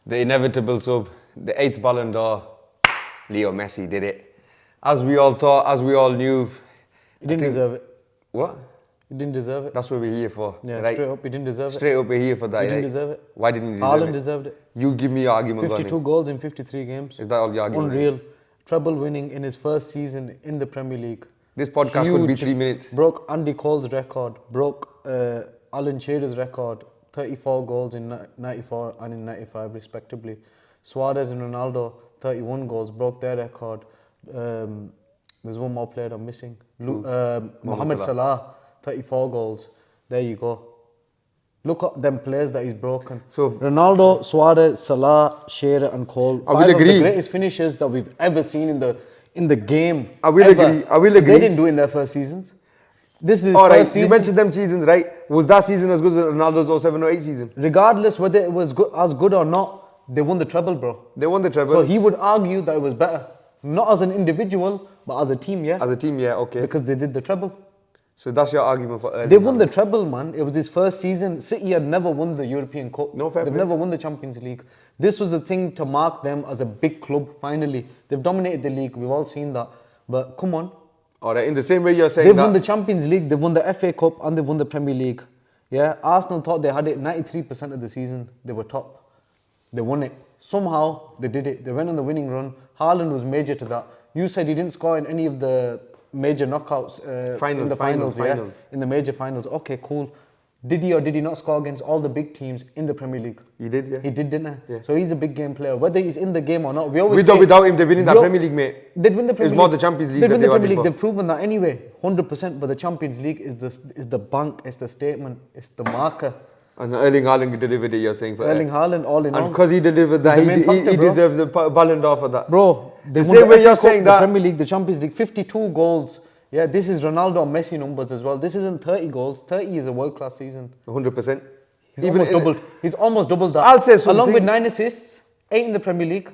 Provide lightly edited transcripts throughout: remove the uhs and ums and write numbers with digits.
The inevitable sub, the 8th Ballon d'Or, Leo Messi did it. As we all thought, as we all knew. He didn't deserve it. What? He didn't deserve it. That's what we're here for. Yeah, right? straight up, he didn't deserve it. Straight up, we're here for that. He didn't right? deserve it. Why didn't he deserve Haaland it? deserved it. You give me your argument. 52 goals in 53 games. Is that all your argument? Unreal. Treble winning in his first season in the Premier League. This podcast could be 3 minutes. Broke Andy Cole's record. Broke Alan Shearer's record. 34 goals in 94 and in 95 respectively. Suarez and Ronaldo, 31 goals, broke their record. There's one more player I'm missing. Mohamed Salah, 34 goals. There you go. Look at them players that he's broken. So Ronaldo, Suarez, Salah, Shearer and Cole. I will agree. Of the greatest finishers that we've ever seen in the game. I will agree. I will agree. They didn't do it in their first seasons. This is his all right, first season. you mentioned them seasons, right? Was that season as good as Ronaldo's 07 or 08 season? Regardless whether it was as good or not, they won the treble, bro. They won the treble. So he would argue that it was better. Not as an individual, but as a team, yeah? As a team, yeah, okay. Because they did the treble. So that's your argument for early. They won the treble, man. It was his first season. City had never won the European Cup. No, fair They've play. never won the Champions League. This was the thing to mark them as a big club, finally. They've dominated the league. We've all seen that. But come on. All right, in the same way you're saying They've won the Champions League, they've won the FA Cup, and they've won the Premier League. Yeah, Arsenal thought they had it 93% of the season. They were top. They won it. Somehow, they did it. They went on the winning run. Haaland was major to that. You said he didn't score in any of the major knockouts in the finals. In the major finals. Okay, cool. Did he or did he not score against all the big teams in the Premier League? He did, yeah. He did, didn't he? Yeah. So he's a big game player. Whether he's in the game or not, we always With say... or without him, they're winning that Premier League, mate. They'd win the Premier League. It's more the Champions League They'd win that the they Premier League. wanted for. They've proven that anyway, 100%. But the Champions League is the bank, it's the statement, it's the marker. And Erling Haaland delivered it, you're saying? For Erling Haaland, all in all. And because he delivered that, he deserves the Ballon d'Or for that. Bro, the same way you're saying the that. Premier League, the Champions League, 52 goals. Yeah, this is Ronaldo and Messi numbers as well. This isn't 30 goals. 30 is a world-class season. 100%. He's almost doubled that. I'll say something. Along with 9 assists, 8 in the Premier League.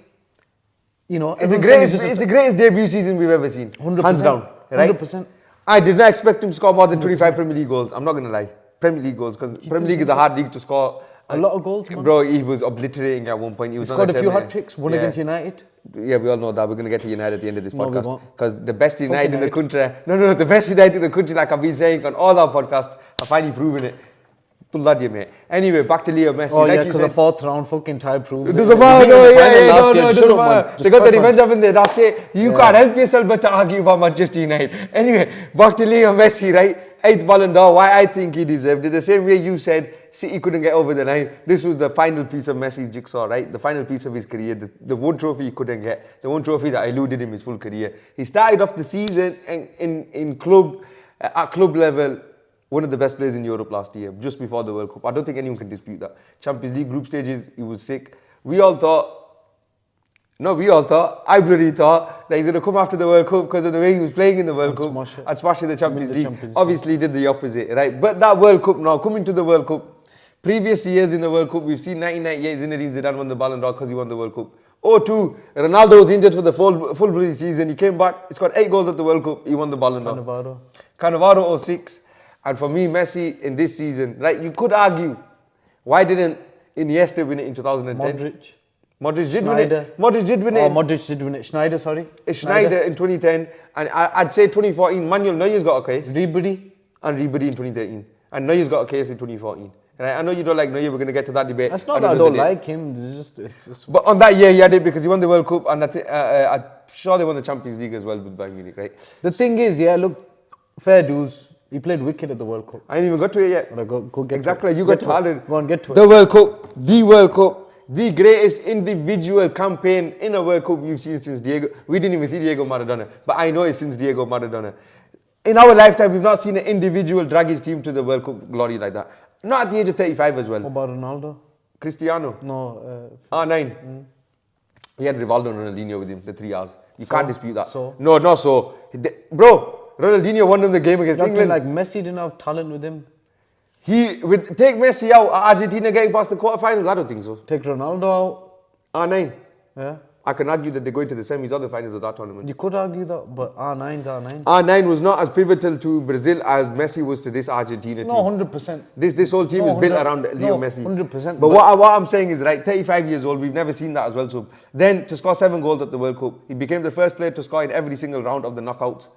You know, it's the greatest debut season we've ever seen. 100%. Hands down. Right? 100%. I did not expect him to score more than 25 Premier League goals. I'm not going to lie. Premier League goals, because Premier League is a hard league to score. A lot of goals, man. Bro, he was obliterating at one point. He scored a few hat-tricks, one against United. Yeah, we all know that. We're going to get to United at the end of this No, we podcast. won't. Because the best United in the country... No, the best United in the country, like I've been saying on all our podcasts, I've finally proven it. Bloody mate. Anyway, back to Leo Messi. Oh, yeah, because the 4th round fucking tie proves it. It doesn't matter, it doesn't matter. They got the revenge of him there. That's it. You can't help yourself but to argue about Manchester United. Anyway, back to Leo Messi, right? 8th Ballon d'Or, why I think he deserved it. The same way you said City couldn't get over the line. This was the final piece of Messi's jigsaw, right? The final piece of his career. The one trophy he couldn't get. The one trophy that eluded him his full career. He started off the season at club level, one of the best players in Europe last year, just before the World Cup. I don't think anyone can dispute that. Champions League group stages, he was sick. I bloody thought that he's going to come after the World Cup because of the way he was playing in the World Cup and smash in the Champions League. Obviously, he did the opposite, right? But that World Cup now, coming to the World Cup, previous years in the World Cup, we've seen 1998 Zinedine Zidane won the Ballon d'Or because he won the World Cup. 2002, Ronaldo was injured for the full bloody season. He came back, he scored 8 goals at the World Cup, he won the Ballon d'Or. Cannavaro 2006. And for me, Messi in this season, right, you could argue, why didn't Iniesta win it in 2010? Modric did win it. Modric did win it. Oh, Modric did win it. Schneider, sorry. Schneider in 2010. And I'd say 2014, Manuel Neuer's got a case. Ribery in 2013. And Neuer's got a case in 2014. And I know you don't like Neuer, we're going to get to that debate. That's not that I don't like him. It's just... But on that year, he had it because he won the World Cup. And I'm sure they won the Champions League as well with Bayern Munich, right? The thing is, yeah, look, fair dues. He played wicked at the World Cup. I ain't even got to it yet. But go get exactly, to it. you got to Haaland. Go on, get to it. The World Cup, the greatest individual campaign in a World Cup we've seen since Diego. We didn't even see Diego Maradona, but I know it's since Diego Maradona. In our lifetime, we've not seen an individual drag his team to the World Cup glory like that. Not at the age of 35 as well. What about Ronaldo? Cristiano? No. 9. He had Rivaldo and Ronaldinho with him, the 3 R's. You can't dispute that. So? No, not so. Bro, Ronaldinho won them the game against England. Like Messi didn't have talent with him. Take Messi out, Argentina getting past the quarterfinals? I don't think so. Take Ronaldo out. 9. Yeah. I can argue that they're going to the semis or the finals of that tournament. You could argue that, but R9's R9. R9 was not as pivotal to Brazil as Messi was to this Argentina team. No, 100%. This whole team is built around Leo Messi. 100%. But what I'm saying is, right, 35 years old, we've never seen that as well. So then to score 7 goals at the World Cup, he became the first player to score in every single round of the knockouts.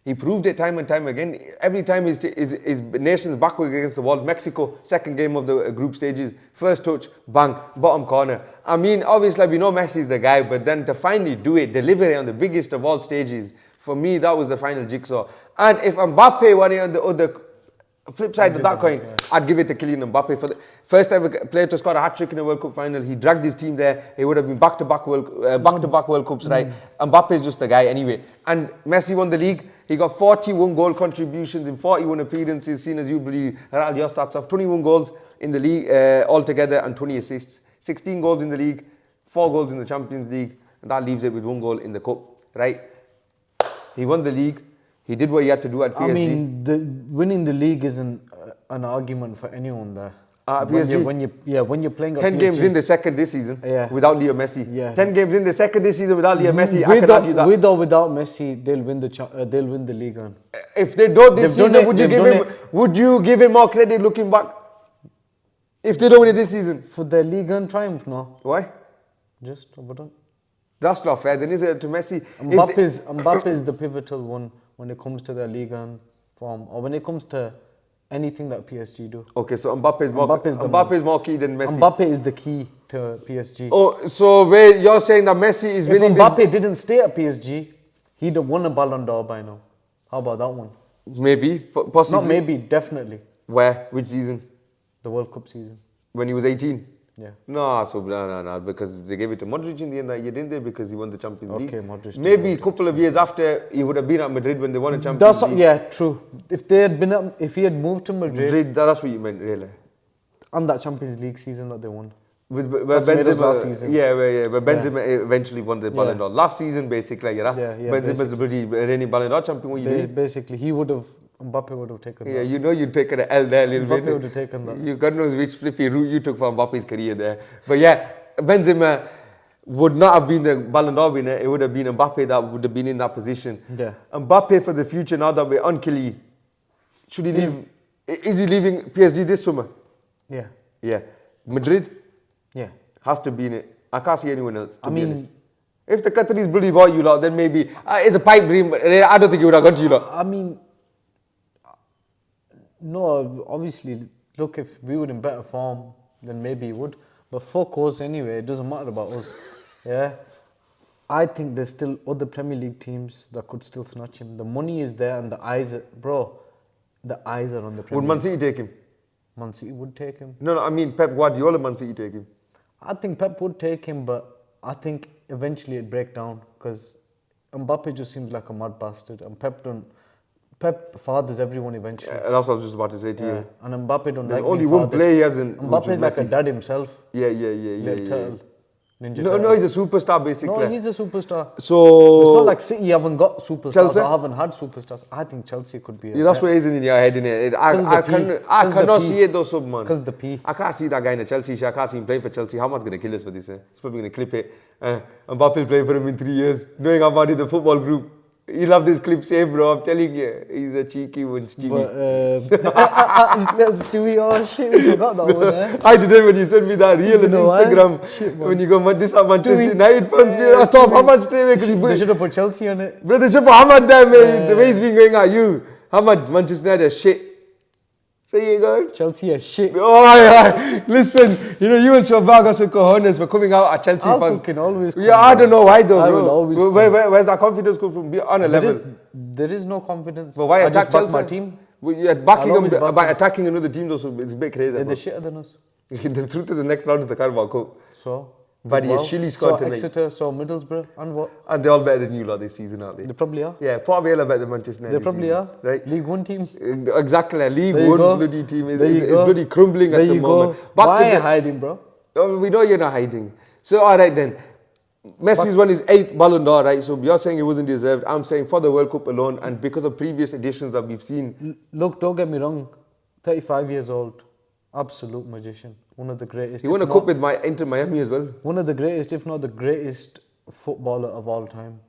He proved it time and time again. Every time his nation's backward against the wall. Mexico, second game of the group stages, first touch, bang, bottom corner. I mean, obviously we know Messi's the guy, but then to finally do it, deliver it on the biggest of all stages, for me that was the final jigsaw. And if Mbappe were on the other flip side of that coin, I'd give it to Kylian Mbappe for the first ever player to score a hat-trick in a World Cup final. He dragged his team there. It would have been back-to-back World Cups, right? Mbappe is just the guy anyway. And Messi won the league. He got 41 goal contributions in 41 appearances, seen as you believe. Herald, your stats off 21 goals in the league altogether and 20 assists. 16 goals in the league, 4 goals in the Champions League, and that leaves it with 1 goal in the cup, right? He won the league. He did what he had to do at PSG. I mean, winning the league isn't an argument for anyone there. PSG. When you're playing at 10 PSG, games in the second this season without Leo Messi. Yeah. 10 games in the second this season without Leo Messi. I can argue that. With or without Messi, they'll win the league. If they don't this season, would you give him more credit looking back? If they don't win it this season? For their league and triumph, no. Why? Just overall. That's not fair. Then is it to Messi? Mbappe is the pivotal one when it comes to their league and form, or when it comes to anything that PSG do. Okay, so Mbappe is more key than Messi. Mbappe is the key to PSG. Oh, so where you're saying that Messi is winning? If Mbappe didn't stay at PSG, he'd have won a Ballon d'Or by now. How about that one? Maybe, possibly. Not maybe, definitely. Where? Which season? The World Cup season. When he was 18? Yeah. No, because they gave it to Modric in the end that year, didn't they? Because he won the Champions League. Okay, Modric. Maybe a couple of years after, he would have been at Madrid when they won a Champions League. Yeah, true. If he had moved to Madrid, that's what you meant, really. On that Champions League season that they won. With Benzema last season. But Benzema eventually won the Ballon d'Or. Last season, basically, Benzema's the bloody reigning Ballon d'Or champion. What you mean? Basically, Mbappe would have taken that. Yeah, you know you'd taken an L there a little bit. Mbappe would have taken that. You God knows which flippy route you took for Mbappe's career there. But yeah, Benzema would not have been the Ballon d'Or winner. It would have been Mbappe that would have been in that position. Yeah. Mbappe for the future, now that we're on Kylian, should he leave? Is he leaving PSG this summer? Yeah. Yeah. Madrid? Yeah. Has to be in it. I can't see anyone else, to be honest. If the Qataris bloody bought you lot, then maybe it's a pipe dream, but I don't think he would have gone to you lot. I mean, no, obviously, look, if we were in better form, then maybe he would. But fuck us anyway, it doesn't matter about us. Yeah. I think there's still other Premier League teams that could still snatch him. The money is there and the eyes are on the Premier League. Would Man City take him? Man City would take him. No, I mean Pep Guardiola, Man City take him. I think Pep would take him, but I think eventually it'd break down because Mbappe just seems like a mad bastard and Pep fathers everyone eventually. That's what I was just about to say to you. And Mbappe don't There's like only one player he hasn't. Mbappe is like a dad himself. Yeah. Turtle. Ninja No, Turtle. he's a superstar basically. No, he's a superstar. So it's not like City haven't got superstars Chelsea? or haven't had superstars. I think Chelsea could be. That's what isn't in your head, innit? I cannot see it though, sub man. Because the P. I can't see that guy in a Chelsea shirt. I can't see him playing for Chelsea. Hamad's gonna kill us for this. He's probably gonna clip it. Mbappe's playing for him in 3 years. Knowing Hamad in the football group. He'll have this clip saved, bro. I'm telling you, he's a cheeky one, Stevie. But Stewie, oh shit, we forgot that one. I did it when you sent me that reel on Instagram. Shit, when you go, this is Manchester United fans. I saw Hamad straight away because they should have put Chelsea on it. Bro, they should put Hamad there, man. The way he's been going at you. Hamad, Manchester United, shit. Say you go. Chelsea is shit. Oh, yeah. Listen, you and Shabag got some cojones for coming out at Chelsea fans. Fucking always. Yeah, I don't know why though, bro. I will always. Where's that confidence come from? Be on a level. There is no confidence. But why attack Chelsea? My team. You're backing them by attacking another team, though. So it's a bit crazy. They're the shitter than us. They're through to the next round of the Carabao Cup. So. But Chile scored tonight. Exeter, so Middlesbrough, and what? And they're all better than you lot this season, aren't they? They probably are. Yeah, probably all better than Manchester United. They probably are. Right? League One team. Exactly. League One bloody team is bloody crumbling at the moment. Why are you hiding, bro? Oh, we know you're not hiding. So, all right then. Messi's won his 8th Ballon d'Or, right? So you're saying it wasn't deserved. I'm saying for the World Cup alone and because of previous editions that we've seen. Look, don't get me wrong. 35 years old. Absolute magician. One of the greatest. He won a cup with Inter Miami as well. One of the greatest, if not the greatest footballer of all time,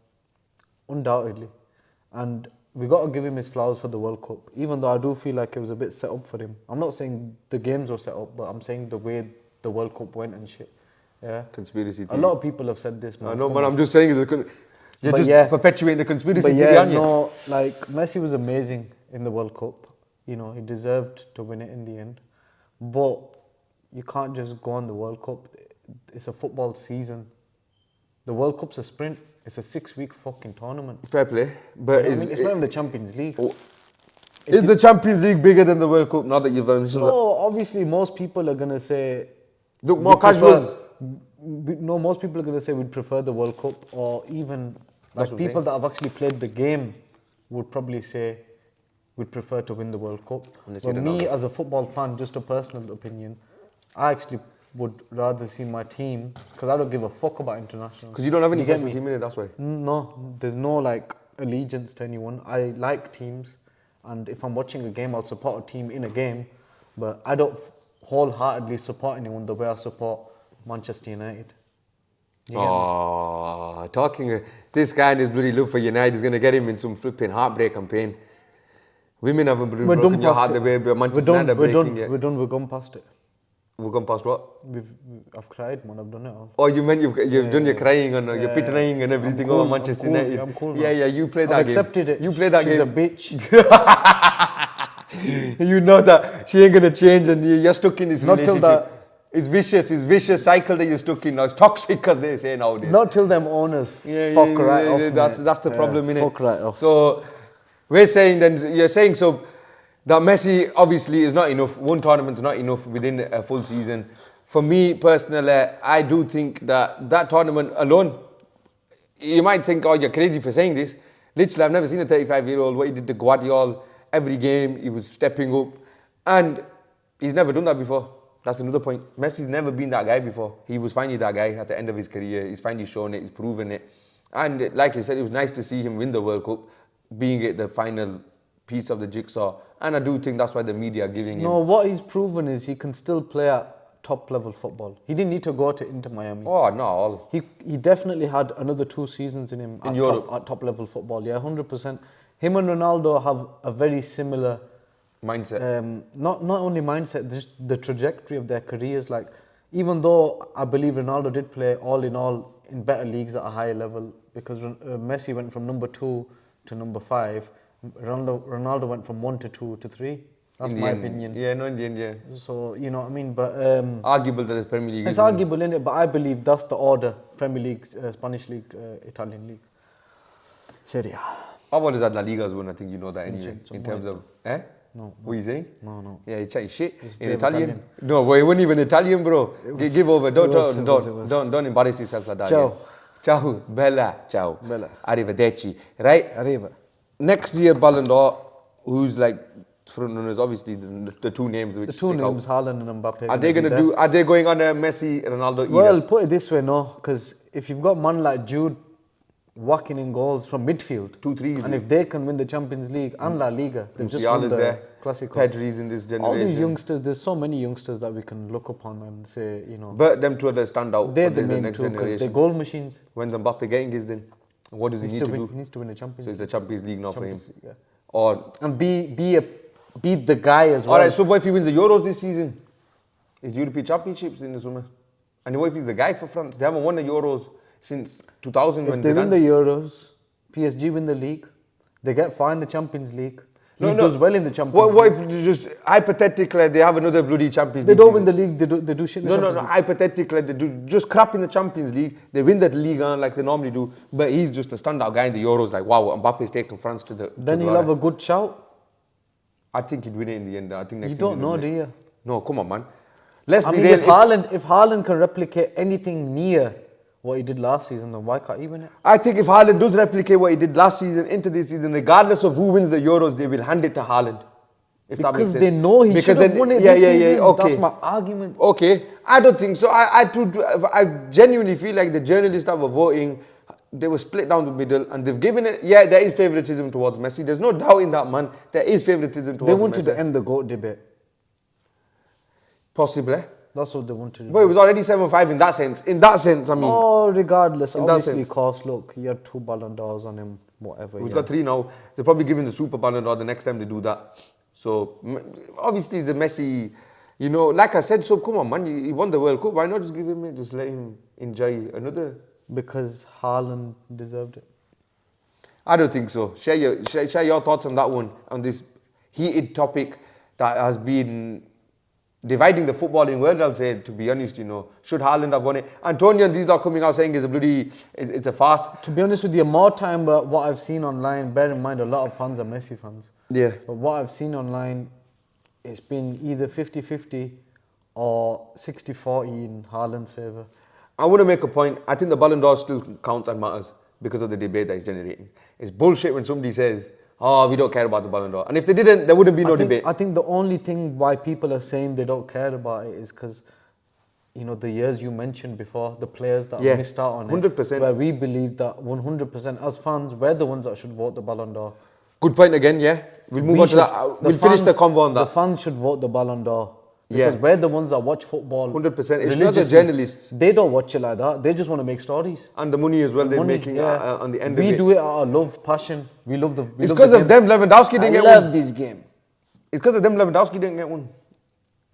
undoubtedly. And we got to give him his flowers for the World Cup, even though I do feel like it was a bit set up for him. I'm not saying the games were set up, but I'm saying the way the World Cup went and shit. Yeah. Conspiracy A theory. lot of people have said this, man. I know, Come but on. I'm just saying, you're But just yeah. perpetuating the conspiracy But theory, yeah, aren't you? no, like Messi was amazing in the World Cup. You know, he deserved to win it in the end. But you can't just go on the World Cup. It's a football season. The World Cup's a sprint. It's a 6-week fucking tournament. Fair play. But I mean, it's not even the Champions League. Oh, is the Champions League bigger than the World Cup now that you've mentioned that? So obviously, most people are gonna say. Look, we more casuals. No, most people are gonna say we'd prefer the World Cup, or even That's like what people they- that have actually played the game would probably say we'd prefer to win the World Cup. Unless But you're me, Ronaldo. as a football fan, just a personal opinion, I actually would rather see my team, because I don't give a fuck about international. Because you don't have any You get national me? team in it, that's why. No, there's no like allegiance to anyone. I like teams, and if I'm watching a game, I'll support a team in a game, but I don't wholeheartedly support anyone the way I support Manchester United. You get me? Oh, talking, this guy and his bloody love for United is going to get him in some flipping heartbreak campaign. Women haven't We're done broken your past heart it. the way We're Manchester United are done. We're breaking done. it. We're done. We're gone past it. We've gone past what? I've cried, man. I've done it all. Oh, you meant you've done your crying and your pit crying and everything I'm cool, over Manchester I'm cool, United. I'm cool, Yeah, man. yeah, you played I've that game. accepted it. You played that She's game. a bitch. You know that she ain't gonna change, and you're stuck in this Not till relationship. It's vicious cycle that you're stuck in now. It's toxic, as they say nowadays. Not till them owners fuck right off. That's the problem, innit? Fuck right off. So we're saying then you're saying so that Messi obviously is not enough. One tournament is not enough within a full season. For me personally, I do think that tournament alone, you might think, oh, you're crazy for saying this. Literally, I've never seen a 35-year-old, what he did to Guardiola, every game, he was stepping up. And he's never done that before. That's another point. Messi's never been that guy before. He was finally that guy at the end of his career. He's finally shown it, he's proven it. And like I said, it was nice to see him win the World Cup, being it the final piece of the jigsaw. And I do think that's why the media are giving him. No, what he's proven is he can still play at top level football. He didn't need to go to Inter Miami. Oh, no, all. He definitely had another 2 seasons in him In at Europe. top level football. Yeah, 100%. Him and Ronaldo have a very similar Mindset. not only mindset, just the trajectory of their careers. Like, even though I believe Ronaldo did play all in better leagues at a higher level, because Messi went from number 2 to number 5. Ronaldo went from 1 to 2 to 3. That's my opinion. Yeah, no, in the end, yeah. So, you know what I mean? But Arguable that the Premier League it's is arguable, innit? But I believe that's the order. Premier League, Spanish League, Italian League. Serie A. How about is that La Liga as well? I think you know that anyway. Vincenzo, In terms what? of, eh? No. What are you saying? No. Yeah, you're chatting shit in damn Italian. Italian. No, boy, it wasn't even Italian, bro. Give over. Don't was. don't embarrass yourself like that. Ciao. again. Ciao. Bella. Ciao. Bella. Arrivederci. Right? Arriva. Next year, Ballon d'Or, who's like front runners? Obviously, the two names which The two stick out. names, Haaland and Mbappe. Are they gonna do? Are they going on a Messi, Ronaldo era? Well, put it this way, no, because if you've got man like Jude whacking in goals from midfield, 2-3, and if they can win the Champions League and La Liga, they've just won Musiala's the there. Classico. Pedri's in this All generation. these youngsters, there's so many youngsters that we can look upon and say, you know, But them two are the standout. they're for the the main next two because generation. they're goal machines. When's Mbappe getting his then? What does he need to He do? needs to win the Champions So it's League. the Champions League now Champions for him. League, yeah. Or And be the guy as well. all right. So what if he wins the Euros this season? It's European Championships in the summer. And what if he's the guy for France? They haven't won the Euros since 2000 If when they win the Zidane- Euros, PSG win the league, they get far in the Champions League. He No, no. does well in the Champions What League. if they just hypothetically they have another bloody Champions They League? don't season? win the league, they do shit in the No, Champions League. hypothetically, they do just crap in the Champions League. They win that league like they normally do, but he's just a standout guy in the Euros. Like, wow, Mbappe's taking France to the. Then to he'll glory. have a good shout. I think he'd win it in the end. I think next You season don't he'll know, win do it. you? No, come on, man. Let's I be mean, real. if Haaland can replicate anything near what he did last season, then why can't he win it? I think if Haaland does replicate what he did last season into this season, regardless of who wins the Euros, they will hand it to Haaland. If that makes Because sense. they know he should have won it this season. Okay. That's my argument. Okay, I don't think so. I genuinely feel like the journalists that were voting, they were split down the middle, and they've given it. Yeah, there is favoritism towards Messi. There's no doubt in that, man. There is favoritism towards They wanted Messi. to end the GOAT debate. Possibly. That's what they wanted to do. But it was already 7-5 in that sense. In that sense, I mean. Oh, regardless, In that obviously, sense. of course, look, he had 2 Ballon d'Ors on him, whatever. He's got 3 now. They're probably giving the Super Ballon d'Or the next time they do that. So, obviously, the Messi, you know, like I said, so come on, man, he won the World Cup. Why not just give him it? Just let him enjoy another. Because Haaland deserved it. I don't think so. Share your thoughts on that one, on this heated topic that has been dividing the footballing world, I'll say, to be honest, you know. Should Haaland have won it? Antonio and these are coming out saying it's a farce. To be honest with you, more time, but what I've seen online, bear in mind a lot of fans are Messi fans. Yeah. But what I've seen online, it's been either 50-50 or 60-40 in Haaland's favour. I want to make a point. I think the Ballon d'Or still counts and matters because of the debate that it's generating. It's bullshit when somebody says, oh, we don't care about the Ballon d'Or. And if they didn't, there wouldn't be no debate. I think the only thing why people are saying they don't care about it is because, you know, the years you mentioned before, the players that missed out on 100%. it. Where we believe that 100% as fans, we're the ones that should vote the Ballon d'Or. Good point again, yeah. We'll move on to that. We'll finish the convo on that. The fans should vote the Ballon d'Or. Because we're the ones that watch football. 100%. It's not the journalists. They don't watch it like that. They just want to make stories. And the money as well they're making on the end of it. We do it out of love, passion. We love the It's because of them Lewandowski didn't get one. I love this game. It's because of them Lewandowski didn't get one.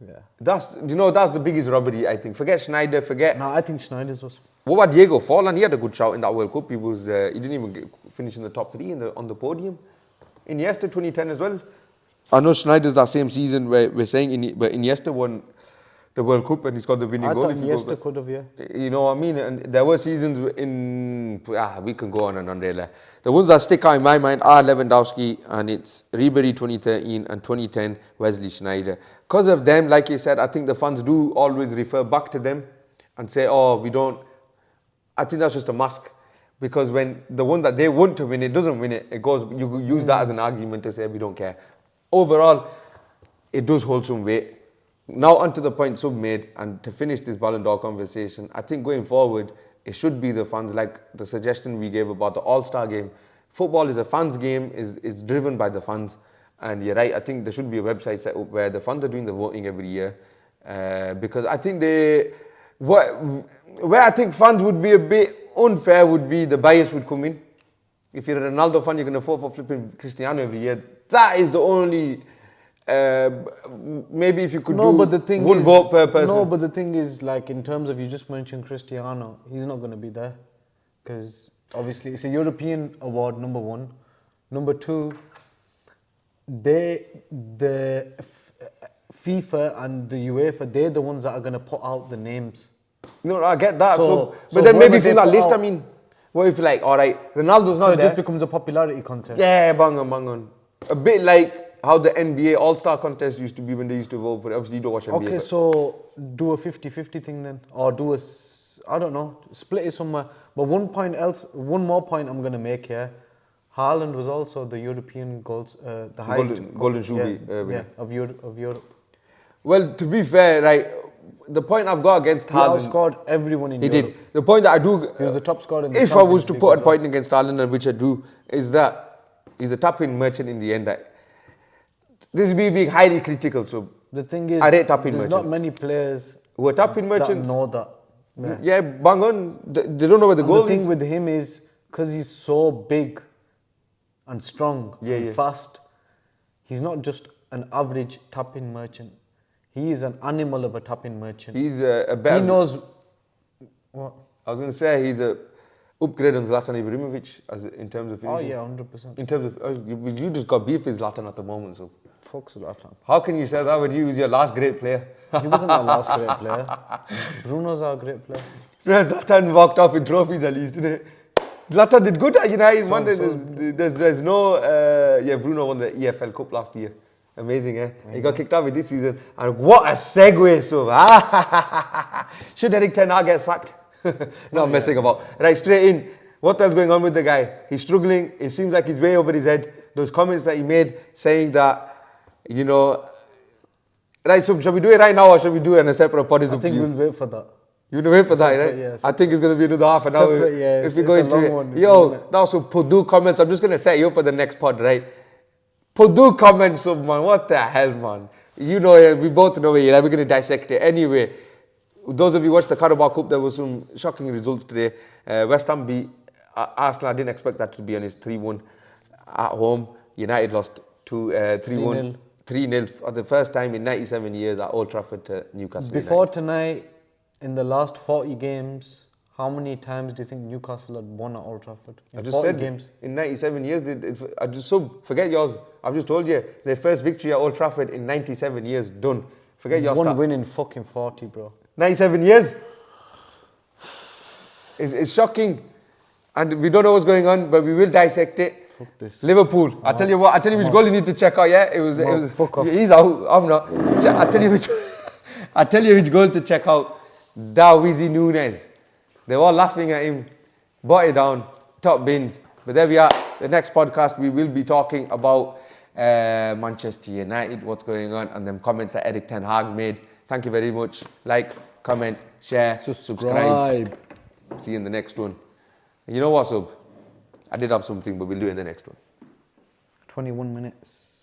Yeah. That's the biggest robbery, I think. Forget Schneider, No, I think Schneider's was. What about Diego Forlan? He had a good shout in that World Cup. He didn't even finish in the top 3 on the podium. Iniesta 2010 as well. I know Schneider's that same season where we're saying but Iniesta won the World Cup and he's got the winning goal. I thought Iniesta could have, yeah. You know what I mean? And there were seasons we can go on and on there. The ones that stick out in my mind are Lewandowski, and it's Ribery 2013 and 2010 Wesley Sneijder. Because of them, like you said, I think the fans do always refer back to them and say, oh, we don't. I think that's just a mask. Because when the one that they want to win it doesn't win it, you use that as an argument to say we don't care. Overall, it does hold some weight. Now onto the point Sub made, and to finish this Ballon d'Or conversation, I think going forward, it should be the fans, like the suggestion we gave about the All-Star game. Football is a fans game, is driven by the fans. And you're right, I think there should be a website set up where the fans are doing the voting every year. Because I think where I think fans would be a bit unfair would be the bias would come in. If you're a Ronaldo fan, you're going to vote for flipping Cristiano every year. That is the only... maybe if you could one vote per person. No, but the thing is, like, in terms of, you just mentioned Cristiano, he's not going to be there. Because, obviously, it's a European award, number 1. Number 2, the FIFA and the UEFA, they're the ones that are going to put out the names. No, I get that. But then maybe from that list, I mean, what if like, all right, Ronaldo's not there. So it just becomes a popularity contest. Yeah, bang on. A bit like how the NBA All-Star contest used to be when they used to vote for it. Obviously, you don't watch NBA. Okay, so do a 50-50 thing then. Or do I don't know, split it somewhere. But one more point I'm going to make here. Haaland was also the European goals, the highest golden shoe of Europe. Well, to be fair, right, the point I've got against Haaland... He outscored everyone in Europe. He did. The point that I do... He was the top scorer in the If I was to put a point against Haaland, which I do, is that he's a tap-in merchant in the end. This is me being highly critical, so... The thing is, I rate tap-in there's merchants. not many players who are tap-in merchants. that know that. Yeah, bang on. They don't know where the goal is. The thing with him is, because he's so big and strong and fast, he's not just an average tap-in merchant. He is an animal of a tap-in merchant. He's a better... He knows... What? I was going to say he's a upgrade on Zlatan Ibrahimovic in terms of finishing. Oh, yeah, 100%. In terms of... you just got beef with Zlatan at the moment, so... Fuck Zlatan. How can you say that when he was your last great player? He wasn't our last great player. Bruno's our great player. Zlatan walked off with trophies at least, didn't he? Zlatan did good at United. There's no... Bruno won the EFL Cup last year. Amazing, eh? He got kicked out with this season. And what a segue, so. Should Eric Ten Hag get sacked? No, I'm messing about. Right, straight in. What else going on with the guy? He's struggling. It seems like he's way over his head. Those comments that he made saying that, you know... Right, so shall we do it right now or shall we do it in a separate pod? I think we'll wait for that. You want to wait for that, right? Yeah, I think it's going to be another half an hour. If we go into it. Yo, that was some Purdue comments. I'm just going to set you up for the next pod, right? Purdue comments, man. What the hell, man? You know, we both know it. We're going to dissect it. Anyway, those of you who watched the Carabao Cup, there was some shocking results today. West Ham beat Arsenal. I didn't expect that to be honest. 3-1 at home. United lost 3-1. 3-0 for the first time in 97 years at Old Trafford to Newcastle Before United. tonight, in the last 40 games, how many times do you think Newcastle had won at Old Trafford? I just said games. In 97 years, forget yours. I've just told you, their first victory at Old Trafford in 97 years, done. Forget your One stat. win in fucking 40, bro. 97 years? It's shocking. And we don't know what's going on, but we will dissect it. Fuck this. Liverpool. I'll tell you which goal you need to check out, yeah? It was fuck off. He's out. I'm not. I'll tell you which goal to check out. Darwizi Nunes. They were all laughing at him. Brought it down. Top bins. But there we are. The next podcast, we will be talking about Manchester United, what's going on, and them comments that Eric Ten Hag made. Thank you very much. Like, comment, share, subscribe. See you in the next one. You know what's up? I did have something, but we'll do it in the next one. 21 minutes.